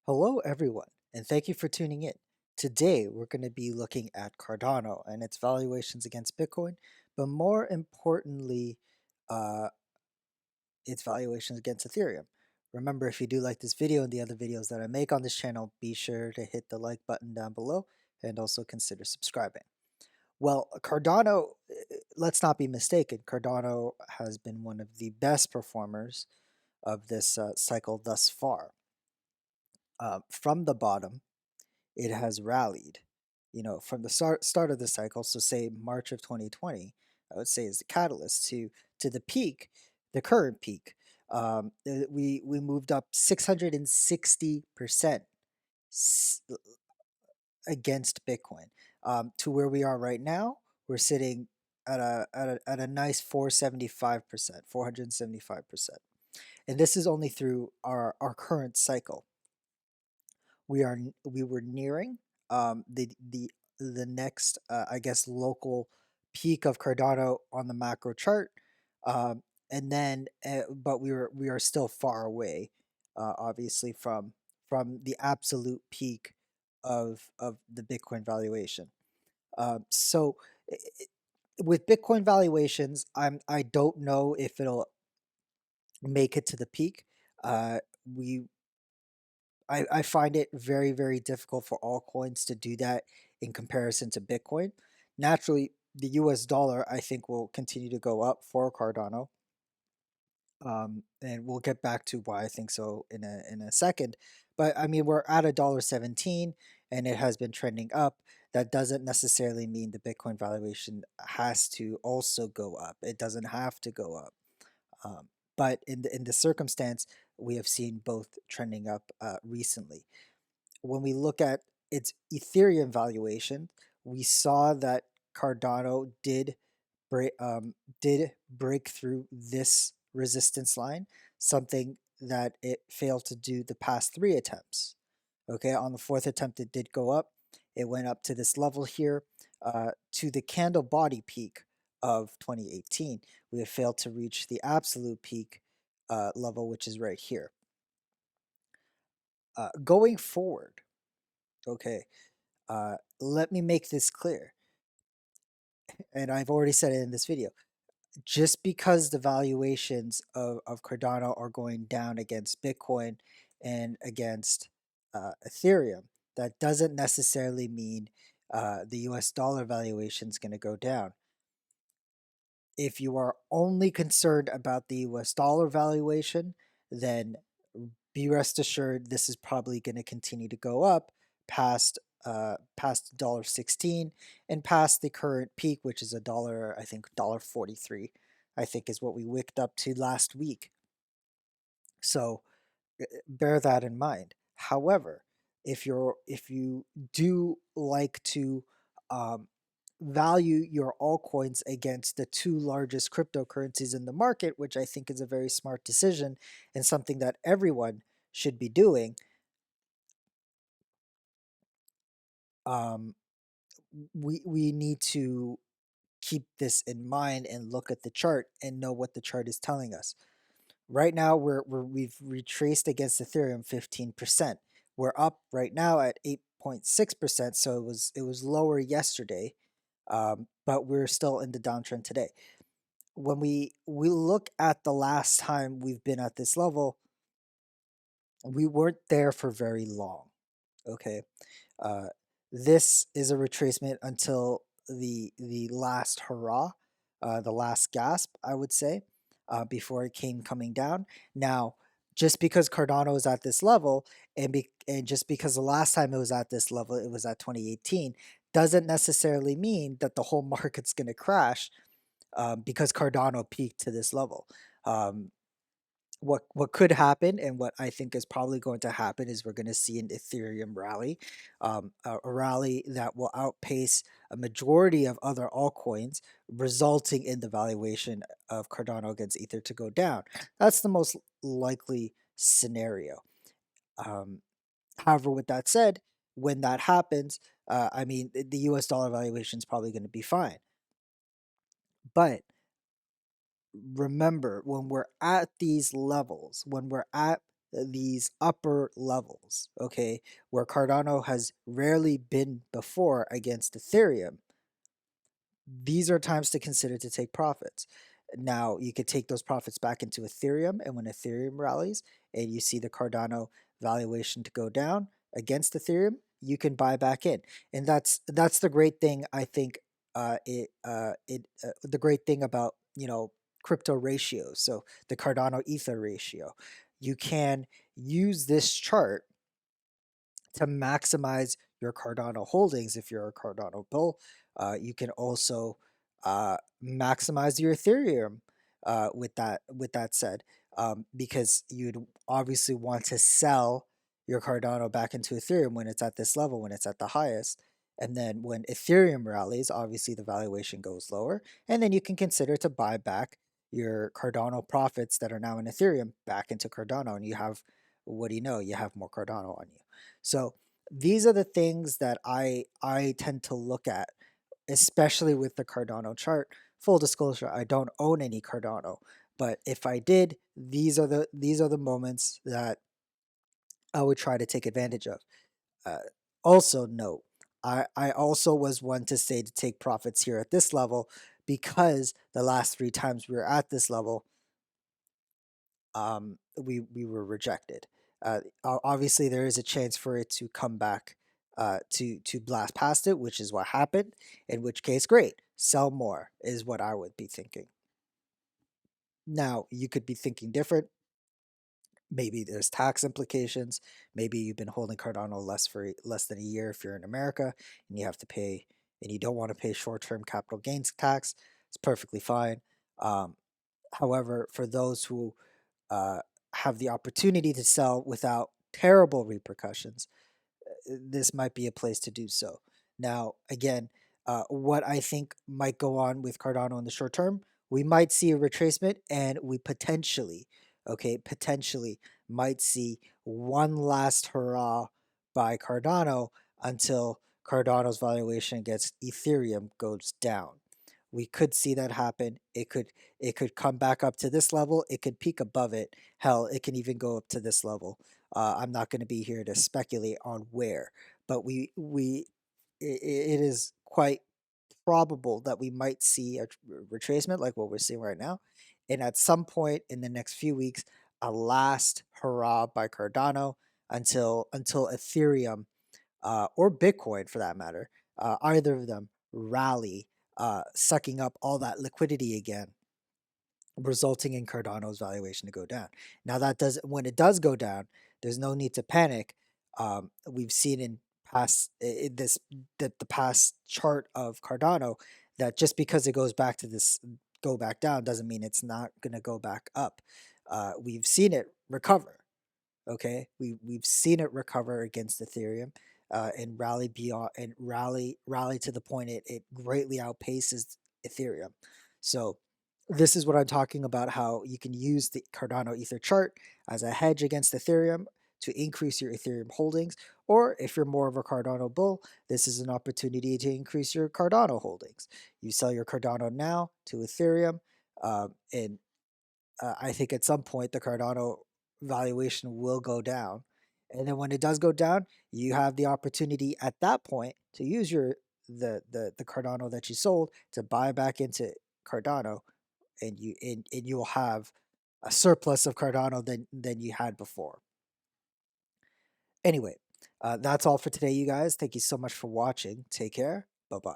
Hello, everyone, and thank you for tuning in. Today, we're going to be looking at Cardano and its valuations against Bitcoin, but more importantly, uh, its valuations against Ethereum. Remember, if you do like this video and the other videos that I make on this channel, be sure to hit the like button down below and also consider subscribing. Well, Cardano, let's not be mistaken, Cardano has been one of the best performers of this cycle thus far. From the bottom, it has rallied, from the start of the cycle. So say March of 2020, I would say is the catalyst to the peak, the current peak. We moved up 660% against Bitcoin to where we are right now. We're sitting at a nice 475%, 475%, and this is only through our current cycle. We were nearing the next I guess local peak of Cardano on the macro chart, and then but we are still far away, obviously from the absolute peak of the Bitcoin valuation. So i- i- with Bitcoin valuations, I don't know if it'll make it to the peak. We I find it very, very difficult for altcoins to do that in comparison to Bitcoin. Naturally, the US dollar, I think, will continue to go up for Cardano. And we'll get back to why I think so in a second. But I mean, we're at $1.17 and it has been trending up. That doesn't necessarily mean the Bitcoin valuation has to also go up. It doesn't have to go up. Um, but in the circumstance, we have seen both trending up recently. When we look at its Ethereum valuation, we saw that Cardano did break through this resistance line, something that it failed to do the past three attempts. Okay, on the fourth attempt, it did go up. It went up to this level here, to the candle body peak of 2018. We have failed to reach the absolute peak level, which is right here. Going forward, okay, let me make this clear, and I've already said it in this video. Just because the valuations of Cardano are going down against Bitcoin and against Ethereum, that doesn't necessarily mean the US dollar valuation is going to go down. If you are only concerned about the US dollar valuation, then be rest assured this is probably going to continue to go up past $1.16 and past the current peak, which is a dollar, I think $1.43, I think is what we wicked up to last week. So bear that in mind. However, if you do like to um, value your altcoins against the two largest cryptocurrencies in the market, which I think is a very smart decision and something that everyone should be doing, um, we need to keep this in mind and look at the chart and know what the chart is telling us. Right now, we've retraced against Ethereum 15%. We're up right now at 8.6%, so it was lower yesterday, but we're still in the downtrend today. When we look at the last time we've been at this level, we weren't there for very long. Okay, uh, this is a retracement until the last hurrah, the last gasp, I would say, before it came coming down. Now, just because Cardano is at this level, and just because the last time it was at this level, it was at 2018, doesn't necessarily mean that the whole market's going to crash because Cardano peaked to this level. Um, what could happen and what I think is probably going to happen is we're going to see an Ethereum rally, a rally that will outpace a majority of other altcoins, resulting in the valuation of Cardano against Ether to go down. That's the most likely scenario. Um, However, with that said, when that happens, I mean, the US dollar valuation is probably going to be fine. But remember, when we're at these levels, when we're at these upper levels, okay, where Cardano has rarely been before against Ethereum, these are times to consider to take profits. Now, you could take those profits back into Ethereum, and when Ethereum rallies and you see the Cardano valuation to go down against Ethereum, you can buy back in. And that's the great thing, I think. The great thing about, crypto ratios. So the Cardano Ether ratio, you can use this chart to maximize your Cardano holdings. If you're a Cardano bull, you can also maximize your Ethereum with that said, because you'd obviously want to sell your Cardano back into Ethereum when it's at this level, when it's at the highest. And then when Ethereum rallies, obviously the valuation goes lower, and then you can consider to buy back your Cardano profits that are now in Ethereum back into Cardano, and you have, what do you know? You have more Cardano on you. So these are the things that I tend to look at, especially with the Cardano chart. Full disclosure, I don't own any Cardano, but if I did, these are the moments that I would try to take advantage of. Uh, Also note, I also was one to say to take profits here at this level, because the last three times we were at this level, we were rejected. Obviously, there is a chance for it to come back, to blast past it, which is what happened. In which case, great, sell more is what I would be thinking. Now, you could be thinking different. Maybe there's tax implications. Maybe you've been holding Cardano less than a year if you're in America, and you have to pay, and you don't want to pay short-term capital gains tax. It's perfectly fine. Um, However, for those who uh, have the opportunity to sell without terrible repercussions, this might be a place to do so. Now, again, what I think might go on with Cardano in the short term, we might see a retracement, and we potentially, okay, potentially might see one last hurrah by Cardano until Cardano's valuation against Ethereum goes down. We could see that happen. It could come back up to this level. It could peak above it. Hell, it can even go up to this level. I'm not going to be here to speculate on where, but it is quite probable that we might see a retracement like what we're seeing right now, and at some point in the next few weeks, a last hurrah by Cardano until Ethereum, or Bitcoin for that matter, either of them rally, sucking up all that liquidity again, resulting in Cardano's valuation to go down. Now, that does when it does go down, there's no need to panic. We've seen in past in this that the past chart of Cardano, that just because it goes back to this go back down doesn't mean it's not going to go back up. We've seen it recover. Okay, we've seen it recover against Ethereum, and rally beyond, and rally to the point it greatly outpaces Ethereum. So this is what I'm talking about, how you can use the Cardano Ether chart as a hedge against Ethereum to increase your Ethereum holdings. Or if you're more of a Cardano bull, this is an opportunity to increase your Cardano holdings. You sell your Cardano now to Ethereum, and I think at some point the Cardano valuation will go down. And then when it does go down, you have the opportunity at that point to use the Cardano that you sold to buy back into Cardano, and you will have a surplus of Cardano than you had before. Anyway, that's all for today, you guys. Thank you so much for watching. Take care. Bye bye.